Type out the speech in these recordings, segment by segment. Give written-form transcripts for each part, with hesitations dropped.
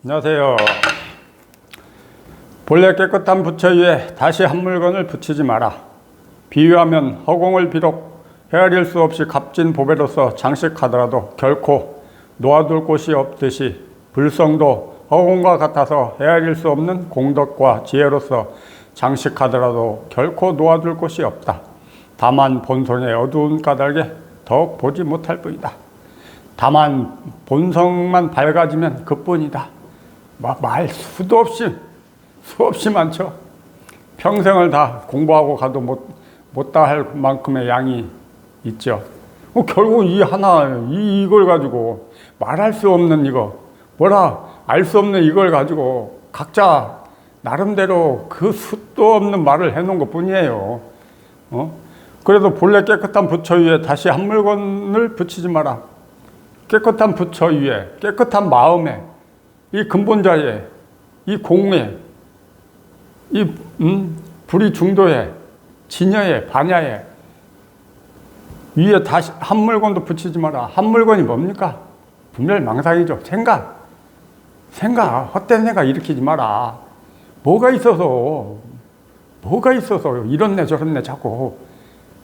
안녕하세요. 본래 깨끗한 부처 위에 다시 한 물건을 붙이지 마라. 비유하면 허공을 비록 헤아릴 수 없이 값진 보배로서 장식하더라도 결코 놓아둘 곳이 없듯이 불성도 허공과 같아서 헤아릴 수 없는 공덕과 지혜로서 장식하더라도 결코 놓아둘 곳이 없다. 다만 본성의 어두운 까닭에 더욱 보지 못할 뿐이다. 다만 본성만 밝아지면 그뿐이다. 말 수없이 많죠. 평생을 다 공부하고 가도 못 다 할 만큼의 양이 있죠. 결국 이 하나, 이걸 가지고 말할 수 없는 이거, 알 수 없는 이걸 가지고 각자 나름대로 그 수도 없는 말을 해놓은 것 뿐이에요. 그래도 본래 깨끗한 부처 위에 다시 한 물건을 붙이지 마라. 깨끗한 부처 위에, 깨끗한 마음에, 이 근본자에, 이 공에, 이 불이 중도에, 진여에, 반야에 위에 다시 한 물건도 붙이지 마라. 한 물건이 뭡니까? 분별망상이죠. 생각, 헛된 생각 일으키지 마라. 뭐가 있어서 이렇네 저렇네 자꾸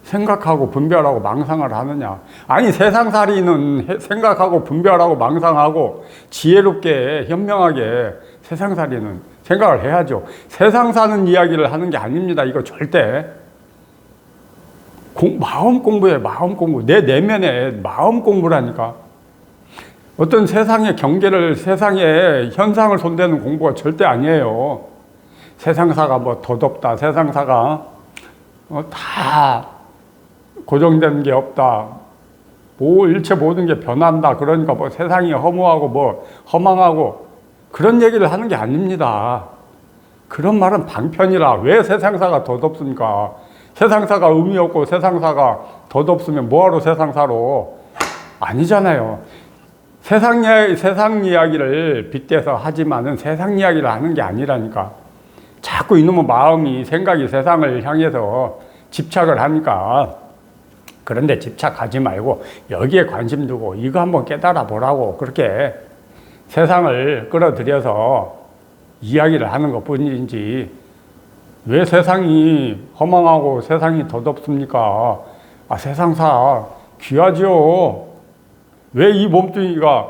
생각하고 분별하고 망상을 하느냐. 아니, 세상살이는 생각하고 분별하고 망상하고 지혜롭게 현명하게 세상살이는 생각을 해야죠. 세상 사는 이야기를 하는 게 아닙니다. 이거 절대. 마음 공부에 마음 공부. 내 내면에 마음 공부라니까. 어떤 세상의 경계를, 세상의 현상을 손대는 공부가 절대 아니에요. 세상사가 덧없다. 세상사가 다 고정된 게 없다. 일체 모든 게 변한다. 그러니까 세상이 허무하고 허망하고 그런 얘기를 하는 게 아닙니다. 그런 말은 방편이라. 왜 세상사가 덧없습니까? 세상사가 의미 없고 세상사가 덧없으면 뭐하러 세상사로? 아니잖아요. 세상 이야기를 빗대서 하지만은 세상 이야기를 하는 게 아니라니까. 자꾸 이놈의 마음이, 생각이 세상을 향해서 집착을 하니까. 그런데 집착하지 말고 여기에 관심 두고 이거 한번 깨달아 보라고 그렇게 세상을 끌어들여서 이야기를 하는 것 뿐이지, 왜 세상이 허망하고 세상이 덧없습니까? 세상사 귀하죠. 왜 이 몸뚱이가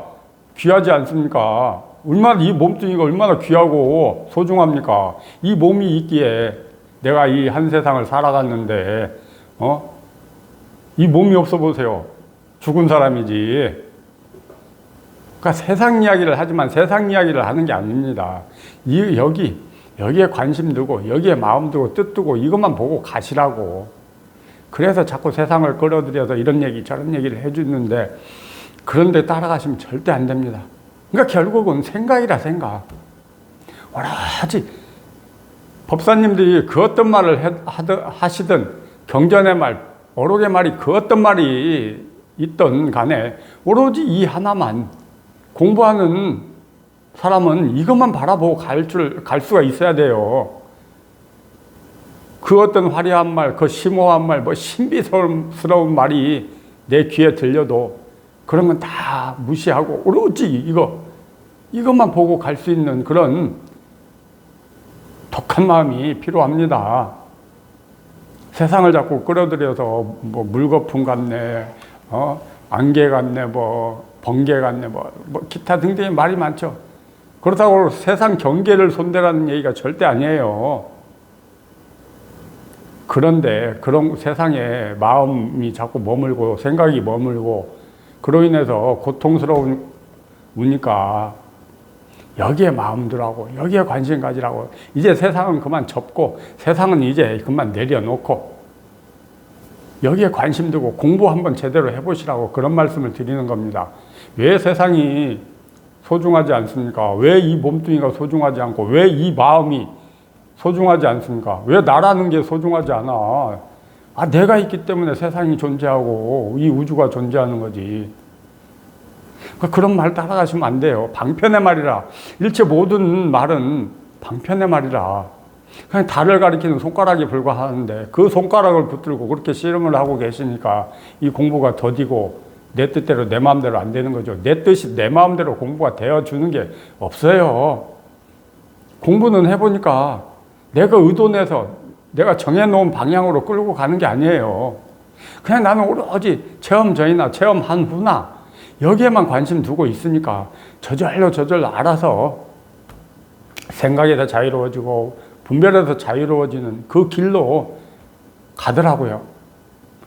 귀하지 않습니까? 이 몸뚱이가 얼마나 귀하고 소중합니까? 이 몸이 있기에 내가 이 한 세상을 살아갔는데, 이 몸이 없어 보세요. 죽은 사람이지. 그러니까 세상 이야기를 하지만 세상 이야기를 하는 게 아닙니다. 여기에 관심 두고, 여기에 마음 두고, 뜻 두고, 이것만 보고 가시라고. 그래서 자꾸 세상을 끌어들여서 이런 얘기, 저런 얘기를 해주는데, 그런데 따라가시면 절대 안 됩니다. 그러니까 결국은 생각이라 생각. 오로지 법사님들이 그 어떤 말을 하시든, 경전의 말, 어록의 말이 그 어떤 말이 있든 간에, 오로지 이 하나만 공부하는 사람은 이것만 바라보고 갈 수가 있어야 돼요. 그 어떤 화려한 말, 그 심오한 말, 신비스러운 말이 내 귀에 들려도 그런 건 다 무시하고 오로지 이것만 보고 갈 수 있는 그런 독한 마음이 필요합니다. 세상을 자꾸 끌어들여서 물거품 같네, 안개 같네, 번개 같네, 기타 등등의 말이 많죠. 그렇다고 세상 경계를 손대라는 얘기가 절대 아니에요. 그런데 그런 세상에 마음이 자꾸 머물고 생각이 머물고 그로 인해서 고통스러우니까 여기에 마음 두라고, 여기에 관심 가지라고. 이제 세상은 그만 접고, 세상은 이제 그만 내려놓고 여기에 관심 두고 공부 한번 제대로 해보시라고 그런 말씀을 드리는 겁니다. 왜 세상이 소중하지 않습니까? 왜 이 몸뚱이가 소중하지 않고, 왜 이 마음이 소중하지 않습니까? 왜 나라는 게 소중하지 않아? 내가 있기 때문에 세상이 존재하고 이 우주가 존재하는 거지. 그런 말 따라가시면 안 돼요. 방편의 말이라. 일체 모든 말은 방편의 말이라. 그냥 달을 가리키는 손가락에 불과하는데 그 손가락을 붙들고 그렇게 씨름을 하고 계시니까 이 공부가 더디고 내 뜻대로 내 마음대로 안 되는 거죠. 내 뜻이 내 마음대로 공부가 되어주는 게 없어요. 공부는 해보니까 내가 의도내서 내가 정해놓은 방향으로 끌고 가는 게 아니에요. 그냥 나는 오로지 체험 전이나 체험 한 후나 여기에만 관심 두고 있으니까 저절로 알아서 생각에서 자유로워지고 분별에서 자유로워지는 그 길로 가더라고요.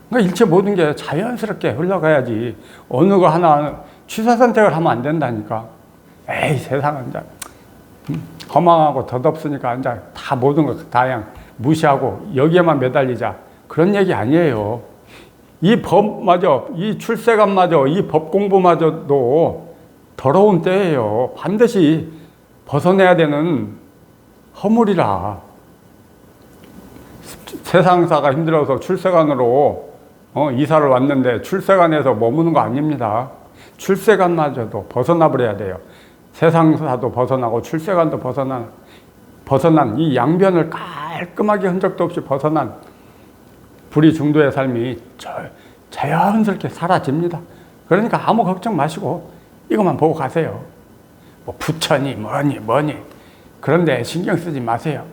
그러니까 일체 모든 게 자연스럽게 흘러가야지 어느 거 하나 취사 선택을 하면 안 된다니까. 에이, 세상은 이제 허망하고 덧없으니까 이제 다 모든 거 다 그냥 무시하고 여기에만 매달리자, 그런 얘기 아니에요. 이 법마저, 이 출세관마저, 이 법 공부마저도 더러운 때예요. 반드시 벗어내야 되는 허물이라. 세상사가 힘들어서 출세관으로 이사를 왔는데 출세관에서 머무는 거 아닙니다. 출세관마저도 벗어나 버려야 돼요. 세상사도 벗어나고 출세관도 벗어난 이 양변을 깔끔하게 흔적도 없이 벗어난 불의 중도의 삶이 자연스럽게 사라집니다. 그러니까 아무 걱정 마시고 이것만 보고 가세요. 뭐 부처니 뭐니 그런데 신경 쓰지 마세요.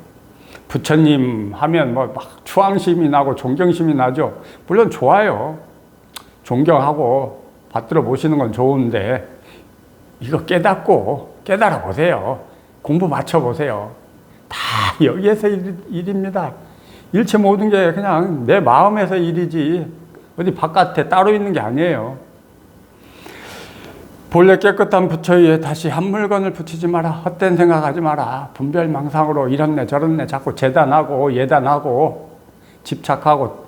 부처님 하면 뭐 막 추앙심이 나고 존경심이 나죠. 물론 좋아요. 존경하고 받들어 보시는 건 좋은데 이거 깨달아 보세요. 공부 맞춰 보세요. 다 여기에서 일입니다. 일체 모든 게 그냥 내 마음에서 일이지 어디 바깥에 따로 있는 게 아니에요. 본래 깨끗한 부처 위에 다시 한 물건을 붙이지 마라. 헛된 생각하지 마라. 분별망상으로 이렇네 저렇네 자꾸 재단하고 예단하고 집착하고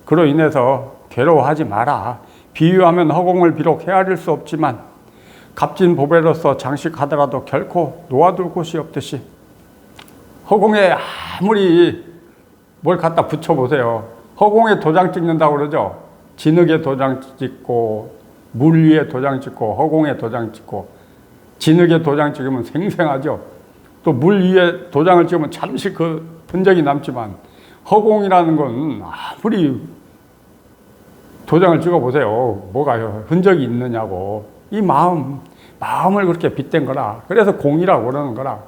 그로 인해서 괴로워하지 마라. 비유하면 허공을 비록 헤아릴 수 없지만 값진 보배로서 장식하더라도 결코 놓아둘 곳이 없듯이 허공에 아무리 뭘 갖다 붙여보세요. 허공에 도장 찍는다고 그러죠. 진흙에 도장 찍고 물 위에 도장 찍고 허공에 도장 찍고 진흙에 도장 찍으면 생생하죠. 또 물 위에 도장을 찍으면 잠시 그 흔적이 남지만 허공이라는 건 아무리 도장을 찍어보세요. 뭐가 흔적이 있느냐고. 이 마음을 그렇게 빗댄 거라. 그래서 공이라고 그러는 거라.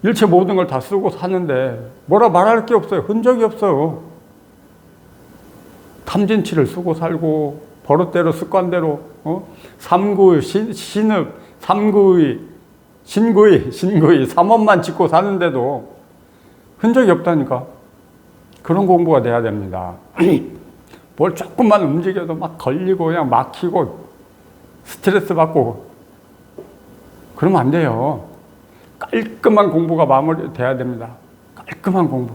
일체 모든 걸 다 쓰고 사는데 뭐라 말할 게 없어요. 흔적이 없어요. 탐진치를 쓰고 살고 버릇대로 습관대로 삼구의 신읍, 삼구의 신구의 삼원만 짓고 사는데도 흔적이 없다니까. 그런 공부가 돼야 됩니다. 뭘 조금만 움직여도 막 걸리고 그냥 막히고 스트레스 받고 그러면 안 돼요. 깔끔한 공부가 마무리돼야 됩니다. 깔끔한 공부.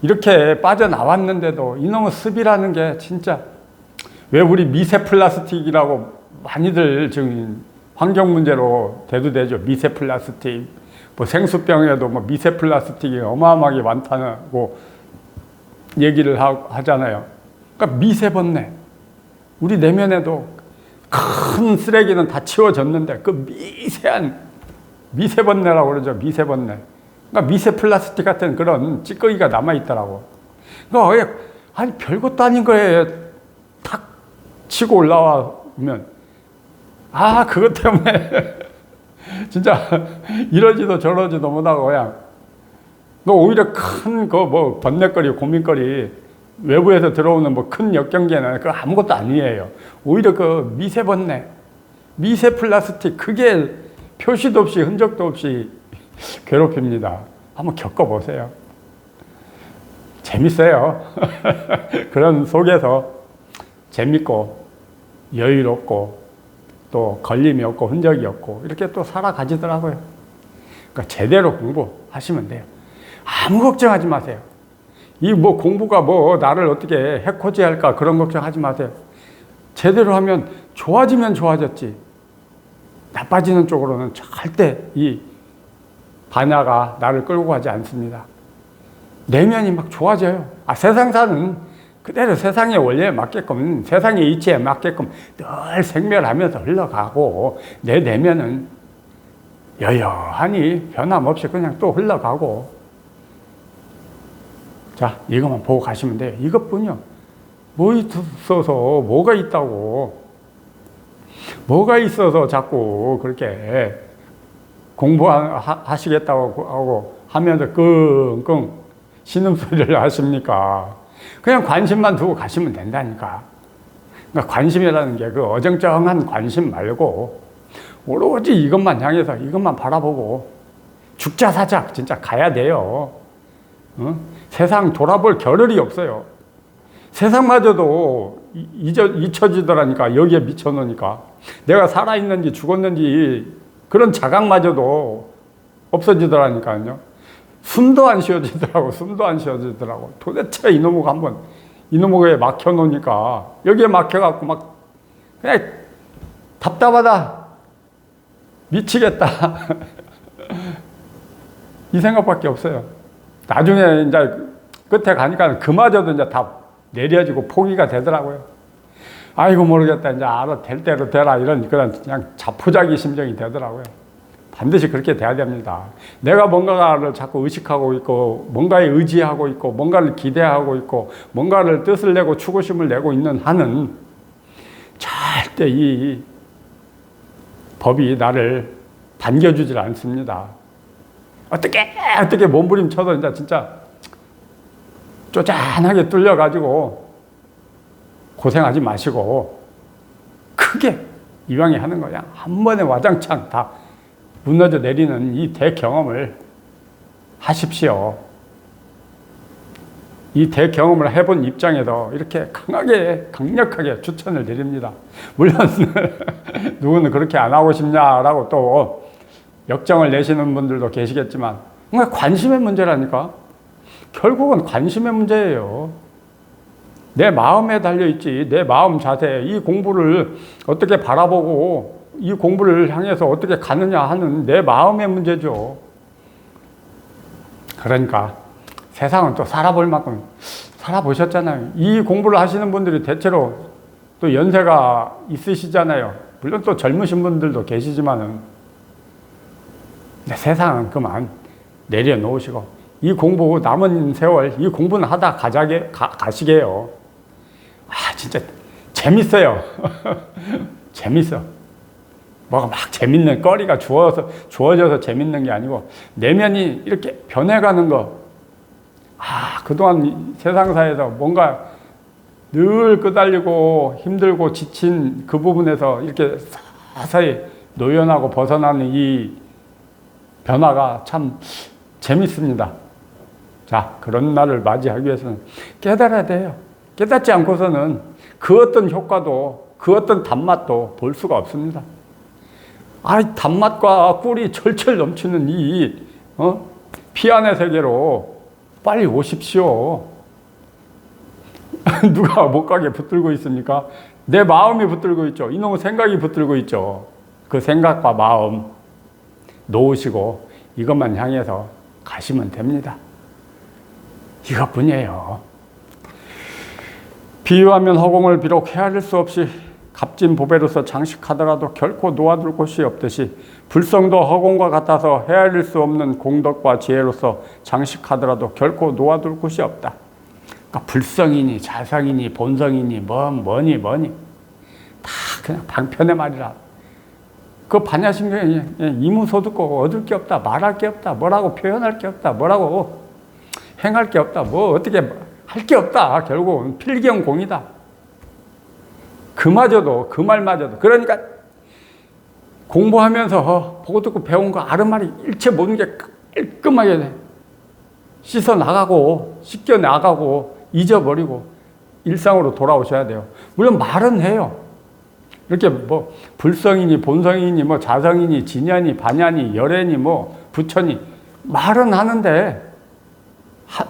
이렇게 빠져나왔는데도 이놈의 습이라는 게 진짜 왜 우리 미세 플라스틱이라고 많이들 지금 환경 문제로 대두되죠. 미세 플라스틱. 뭐 생수병에도 뭐 미세 플라스틱이 어마어마하게 많다고 얘기를 하잖아요. 그러니까 미세번뇌. 우리 내면에도 큰 쓰레기는 다 치워졌는데 그 미세한 미세번뇌라고 그러죠. 미세번뇌. 그러니까 미세 플라스틱 같은 그런 찌꺼기가 남아있더라고. 그러니까 아니 별것도 아닌 거에 탁 치고 올라오면 그것 때문에 진짜 이러지도 저러지도 못하고 그냥 오히려 큰 거 뭐 번뇌거리 고민거리 외부에서 들어오는 뭐 큰 역경계는 그 아무것도 아니에요. 오히려 그 미세번뇌 미세 플라스틱 그게 표시도 없이 흔적도 없이 괴롭힙니다. 한번 겪어보세요. 재밌어요. 그런 속에서 재밌고 여유롭고 또 걸림이 없고 흔적이 없고 이렇게 또 살아가지더라고요. 그러니까 제대로 공부하시면 돼요. 아무 걱정하지 마세요. 이 뭐 공부가 뭐 나를 어떻게 해코지할까 그런 걱정하지 마세요. 제대로 하면 좋아지면 좋아졌지 나빠지는 쪽으로는 절대 이 반야가 나를 끌고 가지 않습니다. 내면이 막 좋아져요. 세상사는 그대로 세상의 원리에 맞게끔 세상의 이치에 맞게끔 늘 생멸하면서 흘러가고 내 내면은 여여하니 변함없이 그냥 또 흘러가고 자 이것만 보고 가시면 돼요. 이것뿐이요. 뭐 있어서, 뭐가 있다고. 뭐가 있어서 자꾸 그렇게 공부하시겠다고 하고 하면서 끙끙 신음소리를 하십니까? 그냥 관심만 두고 가시면 된다니까. 그러니까 관심이라는 게 그 어정쩡한 관심 말고 오로지 이것만 향해서 이것만 바라보고 죽자 사자 진짜 가야 돼요. 세상 돌아볼 겨를이 없어요. 세상마저도 잊혀지더라니까. 여기에 미쳐놓으니까 내가 살아있는지 죽었는지 그런 자각마저도 없어지더라니까요. 숨도 안 쉬어지더라고. 숨도 안 쉬어지더라고. 도대체 이놈에게 막혀놓으니까 여기에 막혀갖고 막 그냥 답답하다, 미치겠다 이 생각밖에 없어요. 나중에 이제 끝에 가니까 그마저도 이제 다 내려지고 포기가 되더라고요. 아이고 모르겠다, 이제 알아, 될 대로 되라, 이런 그런 그냥 자포자기 심정이 되더라고요. 반드시 그렇게 돼야 됩니다. 내가 뭔가를 자꾸 의식하고 있고 뭔가에 의지하고 있고 뭔가를 기대하고 있고 뭔가를 뜻을 내고 추구심을 내고 있는 한은 절대 이 법이 나를 반겨주질 않습니다. 어떻게 몸부림쳐도 이제 진짜 쪼잔하게 뚫려가지고 고생하지 마시고 크게 이왕에 하는 거야 한 번에 와장창 다 무너져 내리는 이 대경험을 하십시오. 이 대경험을 해본 입장에서 이렇게 강력하게 추천을 드립니다. 물론 누구는 그렇게 안 하고 싶냐라고 또 역정을 내시는 분들도 계시겠지만 관심의 문제라니까. 결국은 관심의 문제예요. 내 마음에 달려있지. 내 마음 자세, 이 공부를 어떻게 바라보고 이 공부를 향해서 어떻게 가느냐 하는 내 마음의 문제죠. 그러니까 세상은 또 살아볼 만큼 살아보셨잖아요. 이 공부를 하시는 분들이 대체로 또 연세가 있으시잖아요. 물론 또 젊으신 분들도 계시지만은 세상은 그만 내려놓으시고 이 공부 남은 세월 이 공부는 하다 가시게요. 진짜 재밌어요. 재밌어. 뭐가 막 재밌는 거리가 주어져서 재밌는 게 아니고 내면이 이렇게 변해가는 거. 그동안 세상사에서 뭔가 늘 끄달리고 힘들고 지친 그 부분에서 이렇게 서서히 노연하고 벗어나는 이 변화가 참 재밌습니다. 자, 그런 날을 맞이하기 위해서는 깨달아야 돼요. 깨닫지 않고서는 그 어떤 효과도 그 어떤 단맛도 볼 수가 없습니다. 단맛과 꿀이 철철 넘치는 이 피안의 세계로 빨리 오십시오. 누가 못 가게 붙들고 있습니까? 내 마음이 붙들고 있죠. 이놈의 생각이 붙들고 있죠. 그 생각과 마음 놓으시고 이것만 향해서 가시면 됩니다. 이것뿐이에요. 비유하면 허공을 비록 헤아릴 수 없이 값진 보배로서 장식하더라도 결코 놓아둘 곳이 없듯이 불성도 허공과 같아서 헤아릴 수 없는 공덕과 지혜로서 장식하더라도 결코 놓아둘 곳이 없다. 그러니까 불성이니 자성이니 본성이니 뭐니 다 그냥 방편의 말이라. 그 반야심경에 이무소득고 얻을 게 없다, 말할 게 없다, 뭐라고 표현할 게 없다, 뭐라고 행할 게 없다, 뭐 어떻게 할 게 없다. 결국은 필경공이다. 그마저도 그 말마저도 그러니까 공부하면서 보고 듣고 배운 거 아르마리 일체 모든 게 깔끔하게 씻어 나가고 씻겨 나가고 잊어버리고 일상으로 돌아오셔야 돼요. 물론 말은 해요. 이렇게 뭐 불성이니 본성이니 뭐 자성이니 진야니 반야니 열애니 뭐 부처니 말은 하는데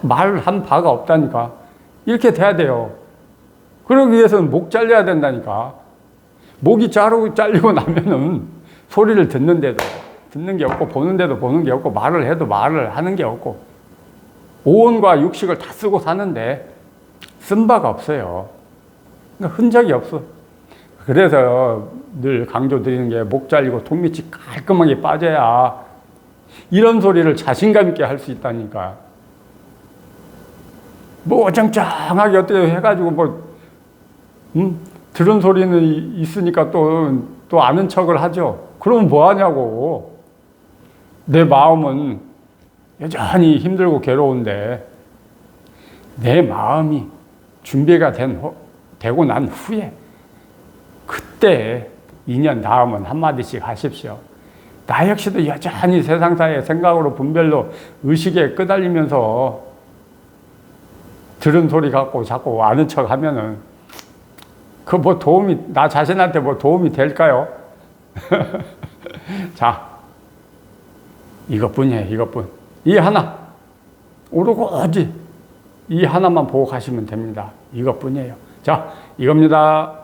말한 바가 없다니까. 이렇게 돼야 돼요. 그러기 위해서는 목 잘려야 된다니까. 목이 잘리고 나면은 소리를 듣는데도 듣는 게 없고 보는데도 보는 게 없고 말을 해도 말을 하는 게 없고 오온과 육식을 다 쓰고 사는데 쓴 바가 없어요. 그러니까 흔적이 없어. 그래서 늘 강조드리는 게 목 잘리고 톱밑이 깔끔하게 빠져야 이런 소리를 자신감 있게 할 수 있다니까. 뭐 어정쩡하게 어떻게 해가지고 뭐 들은 소리는 있으니까 또 아는 척을 하죠. 그러면 뭐 하냐고. 내 마음은 여전히 힘들고 괴로운데 내 마음이 준비가 되고 난 후에 그때 2년 다음은 한마디씩 하십시오. 나 역시도 여전히 세상사의 생각으로 분별로 의식에 끄달리면서 들은 소리 갖고 자꾸 아는 척 하면은 그 뭐 나 자신한테 뭐 도움이 될까요? 자, 이것뿐이에요, 이것뿐. 이 하나. 오로지 이 하나만 보고 가시면 됩니다. 이것뿐이에요. 자, 이겁니다.